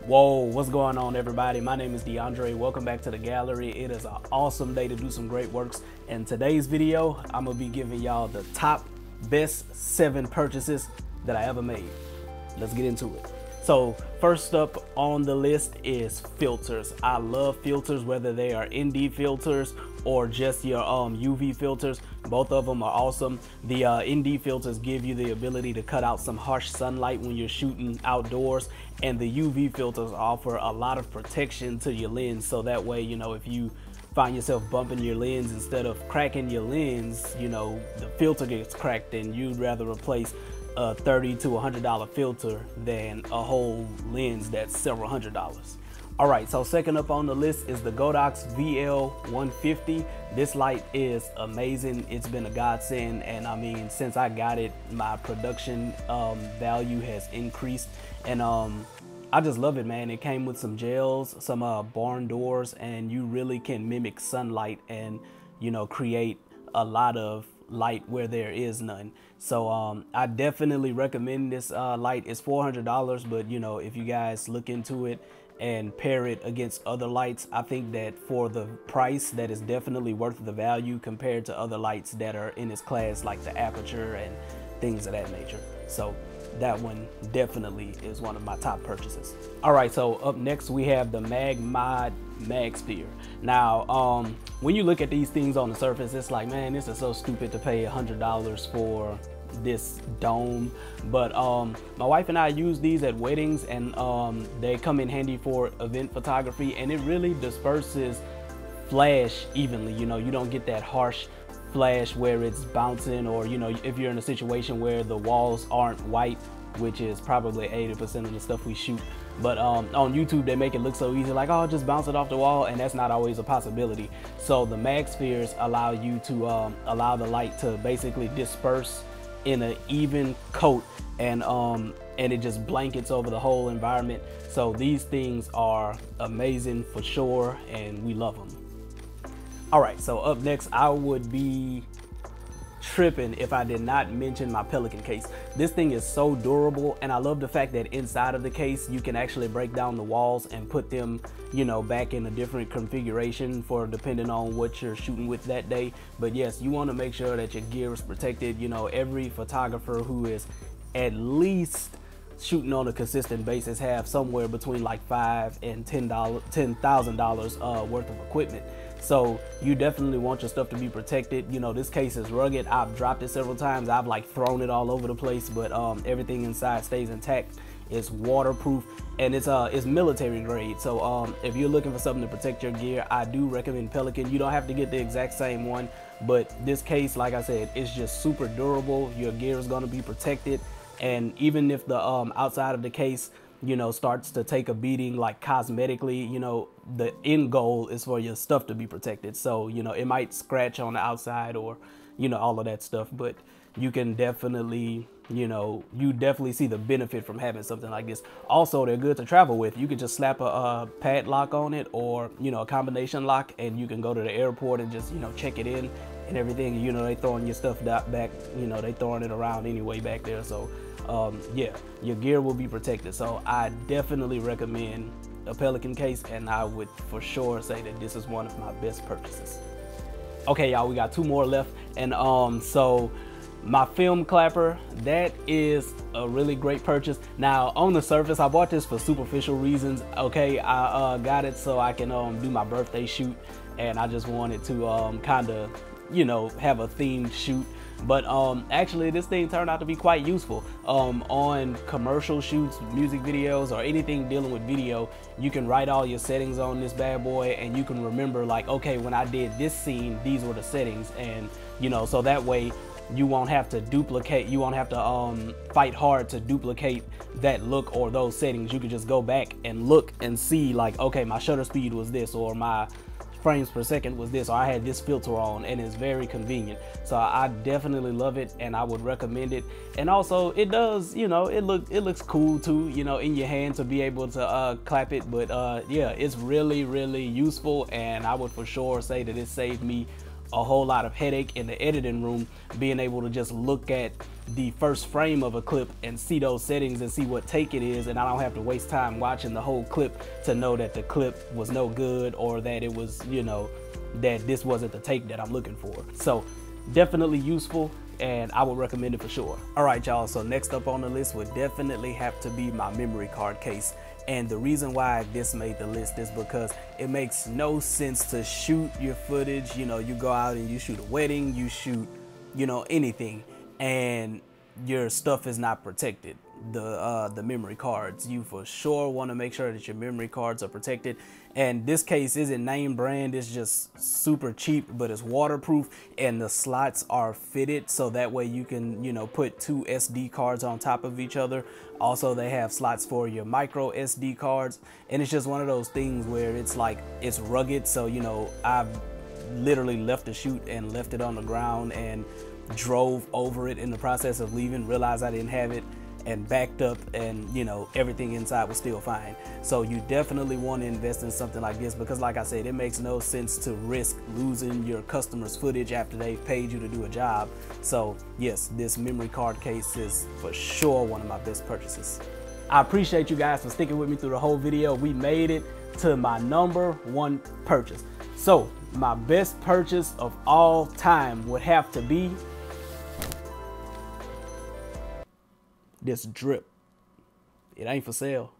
Whoa, what's going on, everybody? My name is DeAndre. Welcome back to the gallery. It is an awesome day to do some great works. In today's video, I'm gonna be giving y'all the top best 7 purchases that I ever made. Let's get into it. So first up on the list is filters. I love filters, whether they are ND filters or just your UV filters. Both of them are awesome. The ND filters give you the ability to cut out some harsh sunlight when you're shooting outdoors, and the UV filters offer a lot of protection to your lens, so that way, you know, if you find yourself bumping your lens, instead of cracking your lens, you know, the filter gets cracked, and you'd rather replace a $30 to $100 filter than a whole lens that's several $100s. All right, so second up on the list is the Godox VL150. This light is amazing. It's been a godsend, and I mean, since I got it, my production value has increased, and I just love it, man. It came with some gels, some barn doors, and you really can mimic sunlight and, you know, create a lot of light where there is none. So I definitely recommend this light. It's $400, but you know, if you guys look into it and pair it against other lights, I think that for the price, that is definitely worth the value compared to other lights that are in this class, like the Aputure and things of that nature. So that one definitely is one of my top purchases. All right, so up next we have the Magmod MagSphere. Now, when you look at these things on the surface, it's like, man, this is so stupid to pay $100 for this dome. But my wife and I use these at weddings, and they come in handy for event photography, and it really disperses flash evenly. You know, you don't get that harsh flash where it's bouncing, or you know, if you're in a situation where the walls aren't white, which is probably 80% of the stuff we shoot. But on YouTube, they make it look so easy, like, oh, just bounce it off the wall, and that's not always a possibility. So the MagSpheres allow you to allow the light to basically disperse in an even coat, and it just blankets over the whole environment. So these things are amazing for sure, and we love them. All right, so up next, I would be tripping if I did not mention my Pelican case. This thing is so durable, and I love the fact that inside of the case you can actually break down the walls and put them, you know, back in a different configuration for depending on what you're shooting with that day. But yes, you want to make sure that your gear is protected. You know, every photographer who is at least shooting on a consistent basis have somewhere between like $5,000 and $10,000 worth of equipment. So you definitely want your stuff to be protected. You know, this case is rugged. I've dropped it several times. I've like thrown it all over the place, but everything inside stays intact. It's waterproof, and it's military grade. So if you're looking for something to protect your gear, I do recommend Pelican. You don't have to get the exact same one, but this case, like I said, it's just super durable. Your gear is going to be protected, and even if the outside of the case, you know, starts to take a beating, like cosmetically, you know, the end goal is for your stuff to be protected. So, you know, it might scratch on the outside, or, you know, all of that stuff, but you can definitely, you know, you definitely see the benefit from having something like this. Also, they're good to travel with. You could just slap a padlock on it, or, you know, a combination lock, and you can go to the airport and just, you know, check it in and everything. You know, they throwing your stuff back, you know, they throwing it around anyway back there. So yeah, your gear will be protected. So I definitely recommend a Pelican case, and I would for sure say that this is one of my best purchases. Okay, y'all, we got 2 more left, and so my film clapper, that is a really great purchase. Now, on the surface, I bought this for superficial reasons. Okay, I got it so I can do my birthday shoot, and I just wanted to kind of, you know, have a themed shoot. But actually, this thing turned out to be quite useful on commercial shoots, music videos, or anything dealing with video. You can write all your settings on this bad boy, and you can remember, like, okay, when I did this scene, these were the settings. And you know, so that way you won't have to duplicate, you won't have to fight hard to duplicate that look or those settings. You can just go back and look and see, like, okay, my shutter speed was this, or my frames per second was this, or I had this filter on, and it's very convenient. So I definitely love it, and I would recommend it. And also, it does, you know, it looks cool too, you know, in your hand to be able to clap it. But yeah, it's really useful, and I would for sure say that it saved me a whole lot of headache in the editing room, being able to just look at the first frame of a clip and see those settings and see what take it is, and I don't have to waste time watching the whole clip to know that the clip was no good, or that it was, you know, that this wasn't the take that I'm looking for. So definitely useful, and I would recommend it for sure. All right, y'all, so next up on the list would definitely have to be my memory card case. And the reason why this made the list is because it makes no sense to shoot your footage. You know, you go out and you shoot a wedding, you shoot, you know, anything, and your stuff is not protected. The memory cards, you for sure want to make sure that your memory cards are protected. And this case isn't name brand, it's just super cheap, but it's waterproof, and the slots are fitted so that way you can, you know, put 2 SD cards on top of each other. Also, they have slots for your micro SD cards, and it's just one of those things where it's like, it's rugged. So, you know, I've literally left the shoot and left it on the ground and drove over it in the process of leaving, realized I didn't have it, and backed up, and you know, everything inside was still fine. So you definitely want to invest in something like this, because like I said, it makes no sense to risk losing your customers' footage after they've paid you to do a job. So yes, this memory card case is for sure one of my best purchases. I appreciate you guys for sticking with me through the whole video. We made it to my #1 purchase. So my best purchase of all time would have to be this drip. It ain't for sale.